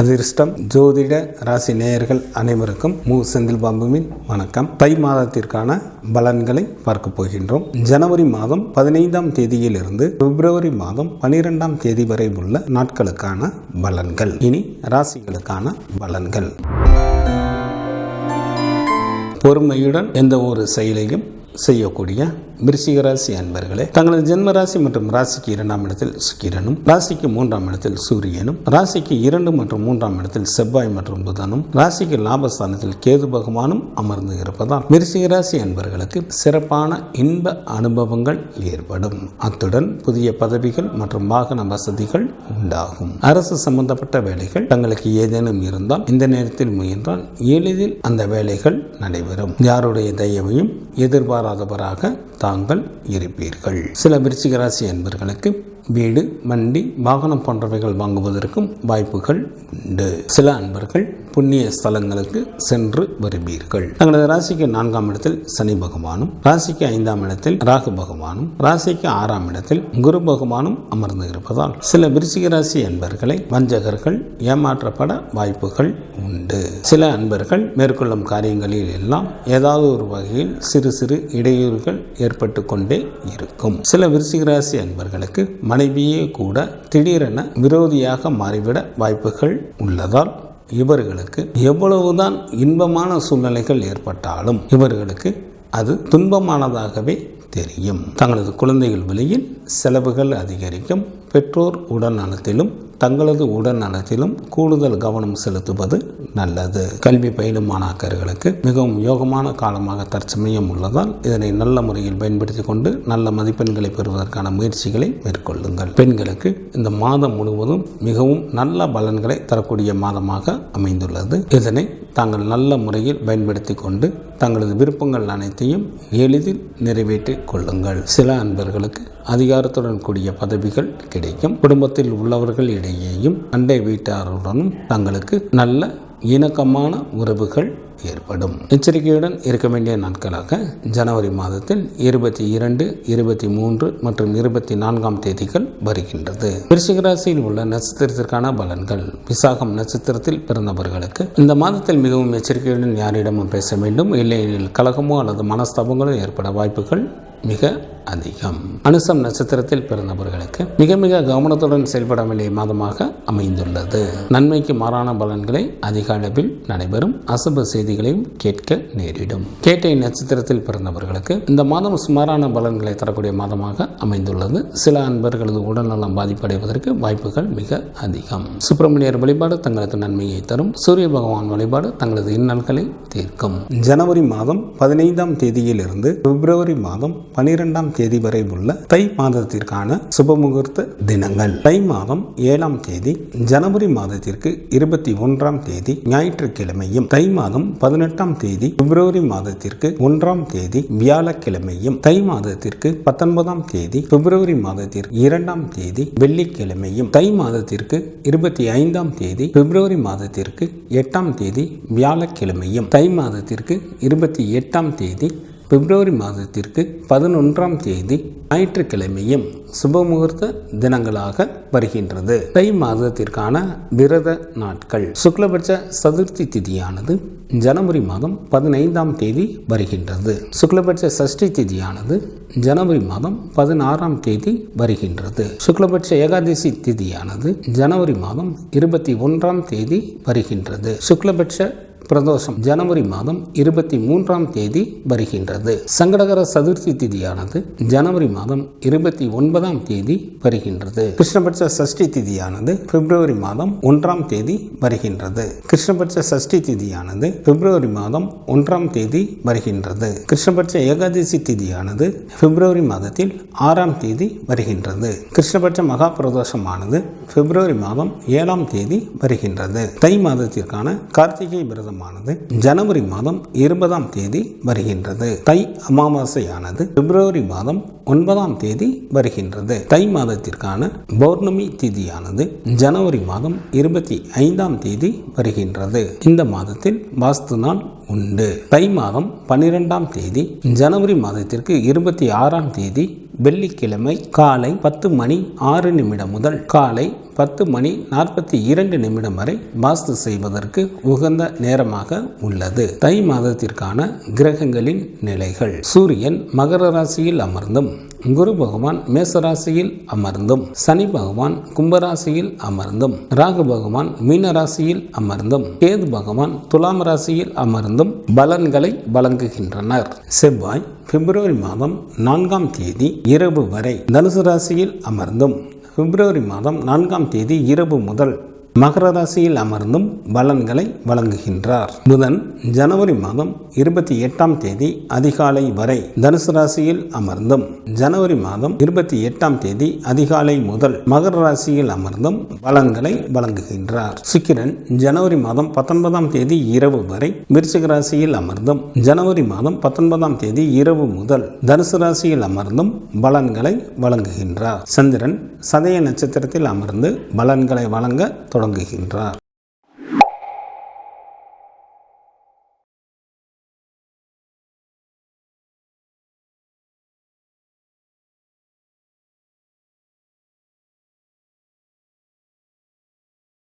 அதிர்ஷ்டம் ஜோதிட ராசி நேயர்கள் அனைவருக்கும் செந்தில் பாம்புவின் வணக்கம். தை மாதத்திற்கான பலன்களை பார்க்க போகின்றோம். ஜனவரி மாதம் 15ஆம் தேதியிலிருந்து பிப்ரவரி மாதம் 12ஆம் தேதி வரை உள்ள நாட்களுக்கான பலன்கள். இனி ராசிகளுக்கான பலன்கள். பொறுமையுடன் எந்த ஒரு செயலையும் செய்யக்கூடிய விருச்சிக ராசி அன்பர்களே, தங்களது ஜென்ம ராசி மற்றும் ராசிக்கு 2ஆம் இடத்தில் சுக்கிரனும், ராசிக்கு 3ஆம் இடத்தில் சூரியனும், ராசிக்கு 2 மற்றும் 3ஆம் இடத்தில் செவ்வாய் மற்றும் புதனும், ராசிக்கு லாபஸ்தானத்தில் கேது பகவானும் அமர்ந்து இருப்பதால் விருச்சிக ராசி அன்பர்களுக்கு சிறப்பான இன்ப அனுபவங்கள் ஏற்படும். அத்துடன் புதிய பதவிகள் மற்றும் வாகன வசதிகள் உண்டாகும். அரசு சம்பந்தப்பட்ட வேலைகள் தங்களுக்கு ஏதேனும் இருந்தால் இந்த நேரத்தில் முயன்றால் எளிதில் அந்த வேலைகள் நடைபெறும். யாருடைய தயவையும் எதிர்பாராதவராக தாங்கள் இருப்பீர்கள். சில விருச்சிக ராசி அன்பர்களுக்கு வீடு, வண்டி, வாகனம் போன்றவைகள் வாங்குவதற்கும் வாய்ப்புகள் உண்டு. சில அன்பர்கள் புண்ணிய ஸ்தலங்களுக்கு சென்று வருவீர்கள். தங்களது ராசிக்கு 4ஆம் இடத்தில் சனி பகவானும், ராசிக்கு 5ஆம் இடத்தில் ராகு பகவானும், ராசிக்கு 6ஆம் இடத்தில் குரு பகவானும் அமர்ந்து இருப்பதால் சில விருச்சிக ராசி அன்பர்களை வஞ்சகர்கள் ஏமாற்றப்பட வாய்ப்புகள் உண்டு. சில அன்பர்கள் மேற்கொள்ளும் காரியங்களில் எல்லாம் ஏதாவது ஒரு வகையில் சிறு சிறு இடையூறுகள் ஏற்பட்டு கொண்டே இருக்கும். சில விருச்சிக ராசி அன்பர்களுக்கு மனைவியே கூட திடீரென விரோதியாக மாறிவிட வாய்ப்புகள் உள்ளதால் இவர்களுக்கு எவ்வளவுதான் இன்பமான சூழ்நிலைகள் ஏற்பட்டாலும் இவர்களுக்கு அது துன்பமானதாகவே தெரியும். தங்களது குழந்தைகள் வழியில் செலவுகள் அதிகரிக்கும். பெற்றோர் உடல்நலத்திலும் தங்களது உடல்நலத்திலும் கூடுதல் கவனம் செலுத்துவது நல்லது. கல்வி பயிலும் மாணாக்கர்களுக்கு மிகவும் யோகமான காலமாக தற்சமயம் உள்ளதால் இதனை நல்ல முறையில் பயன்படுத்தி கொண்டு நல்ல மதிப்பெண்களை பெறுவதற்கான முயற்சிகளை மேற்கொள்ளுங்கள். பெண்களுக்கு இந்த மாதம் முழுவதும் மிகவும் நல்ல பலன்களை தரக்கூடிய மாதமாக அமைந்துள்ளது. இதனை தாங்கள் நல்ல முறையில் பயன்படுத்தி கொண்டு தங்களது விருப்பங்கள் அனைத்தையும் எளிதில் நிறைவேற்றிக் கொள்ளுங்கள். சில அன்பர்களுக்கு அதிகாரத்துடன் கூடிய பதவிகள் கிடைக்கும். குடும்பத்தில் உள்ளவர்கள் இடையேயும் அண்டை வீட்டாருடனும் தங்களுக்கு நல்ல இணக்கமான உறவுகள் ஏற்படும். எச்சரிக்கையுடன் இருக்க வேண்டிய நாட்களாக ஜனவரி மாதத்தில் 22, 23 மற்றும் 24ஆம் தேதிகள் வருகின்றது. விருச்சிக ராசியில் உள்ள நட்சத்திரத்திற்கான பலன்கள். விசாகம் நட்சத்திரத்தில் பிறந்தவர்களுக்கு இந்த மாதத்தில் மிகவும் எச்சரிக்கையுடன் யாரிடமும் பேச வேண்டும். இல்லையெனில் கலகமோ அல்லது மனஸ்தாபங்களோ ஏற்பட வாய்ப்புகள் மிக அதிகம். அனுசம் நட்சத்திரத்தில் பிறந்தவர்களுக்கு மிக மிக கவனத்துடன் செயல்பட வேண்டிய மாதமாக அமைந்துள்ளது. நன்மைக்கு மாறான பலன்களை அதிக அளவில் நடைபெறும். அசுப செய்திகளையும் கேட்க நேரிடும். கேட்டை நட்சத்திரத்தில் பிறந்தவர்களுக்கு இந்த மாதம் சுமாரான பலன்களை தரக்கூடிய மாதமாக அமைந்துள்ளது. சில அன்பர்களது உடல்நலம் பாதிப்படைவதற்கு வாய்ப்புகள் மிக அதிகம். சுப்பிரமணியர் வழிபாடு தங்களது நன்மையை தரும். சூரிய பகவான் வழிபாடு தங்களது இன்னல்களை தீர்க்கும். ஜனவரி மாதம் 15ஆம் தேதியிலிருந்து பிப்ரவரி மாதம் 12ஆம் தேதி வரை உள்ள தை மாதத்திற்கான சுபமுகூர்த்த தினங்கள். தை மாதம் 7ஆம் தேதி ஜனவரி மாதத்திற்கு 21ஆம் தேதி ஞாயிற்றுக்கிழமையும், தை மாதம் 18ஆம் தேதி பிப்ரவரி மாதத்திற்கு 1ஆம் தேதி வியாழக்கிழமையும், தை மாதத்திற்கு 19ஆம் தேதி பிப்ரவரி மாதத்திற்கு 2ஆம் தேதி வெள்ளிக்கிழமையும், தை மாதத்திற்கு 25ஆம் தேதி பிப்ரவரி மாதத்திற்கு 8ஆம் தேதி வியாழக்கிழமையும், தை மாதத்திற்கு 28ஆம் தேதி பிப்ரவரி மாதத்திற்கு 11ஆம் தேதி ஞாயிற்றுக்கிழமையும் சுபமுகூர்த்த தினங்களாக வருகின்றது. தை மாதத்திற்கான விரத நாட்கள். சுக்லபட்ச சதுர்த்தி திதியானது ஜனவரி மாதம் 15ஆம் தேதி வருகின்றது. சுக்லபட்ச சஷ்டி திதியானது ஜனவரி மாதம் 16ஆம் தேதி வருகின்றது. சுக்லபட்ச ஏகாதசி திதியானது ஜனவரி மாதம் 21ஆம் தேதி வருகின்றது. சுக்லபட்ச பிரதோஷம் ஜனவரி மாதம் 23ஆம் தேதி வருகின்றது. சங்கடகர சதுர்த்தி திதியானது ஜனவரி மாதம் 29ஆம் தேதி வருகின்றது. கிருஷ்ணபட்ச சஷ்டி திதியானது பிப்ரவரி மாதம் 1ஆம் தேதி வருகின்றது. கிருஷ்ணபட்ச சஷ்டி திதியானது பிப்ரவரி மாதம் 1ஆம் தேதி வருகின்றது. கிருஷ்ணபட்ச ஏகாதசி திதியானது பிப்ரவரி மாதத்தில் 6ஆம் தேதி வருகின்றது. கிருஷ்ணபட்ச மகா பிரதோஷமானது பிப்ரவரி மாதம் 7ஆம் தேதி வருகின்றது. தை மாதத்திற்கான கார்த்திகை விரதம் ஜனவரி மாதம் 20ஆம் தேதி வருகின்றது. தை அமாவாசையானது பிப்ரவரி மாதம் 9ஆம் தேதி வருகின்றது. தை மாதத்திற்கான பௌர்ணமி திதியானது ஜனவரி மாதம் 25ஆம் தேதி வருகின்றது. இந்த மாதத்தில் வாஸ்து நாள் உண்டு. தை மாதம் 12ஆம் தேதி ஜனவரி மாதத்திற்கு 26ஆம் தேதி வெள்ளிக்கிழமை காலை 10:06 முதல் காலை 10:42 வரை வாஸ்து செய்வதற்கு உகந்த நேரமாக உள்ளது. தை மாதத்திற்கான கிரகங்களின் நிலைகள்: சூரியன் மகர ராசியில் அமர்ந்தும், குரு பகவான் மேசராசியில் அமர்ந்தும், சனி பகவான் கும்பராசியில் அமர்ந்தும், ராகு பகவான் மீன ராசியில் அமர்ந்தும், கேது பகவான் துலாம் ராசியில் அமர்ந்தும் பலன்களை வழங்குகின்றனர். செவ்வாய் பிப்ரவரி மாதம் 4ஆம் தேதி இரவு வரை தனுசு ராசியில் அமர்ந்தும், பிப்ரவரி மாதம் 4ஆம் தேதி இரவு முதல் மகர ராசியில் அமர்ந்தும் பலன்களை வழங்குகின்றார். புதன் ஜனவரி மாதம் 28ஆம் தேதி அதிகாலை வரை தனுசு ராசியில் அமர்ந்தும், ஜனவரி மாதம் 28ஆம் தேதி அதிகாலை முதல் மகர ராசியில் அமர்ந்தும் பலன்களை வழங்குகின்றார். சுக்கிரன் ஜனவரி மாதம் 19ஆம் தேதி இரவு வரை விருச்சிக ராசியில் அமர்ந்தும், ஜனவரி மாதம் 19ஆம் தேதி இரவு முதல் தனுசு ராசியில் அமர்ந்தும் பலன்களை வழங்குகின்றார். சந்திரன் சதய நட்சத்திரத்தில் அமர்ந்து பலன்களை வழங்க தொடங்குகின்றார்.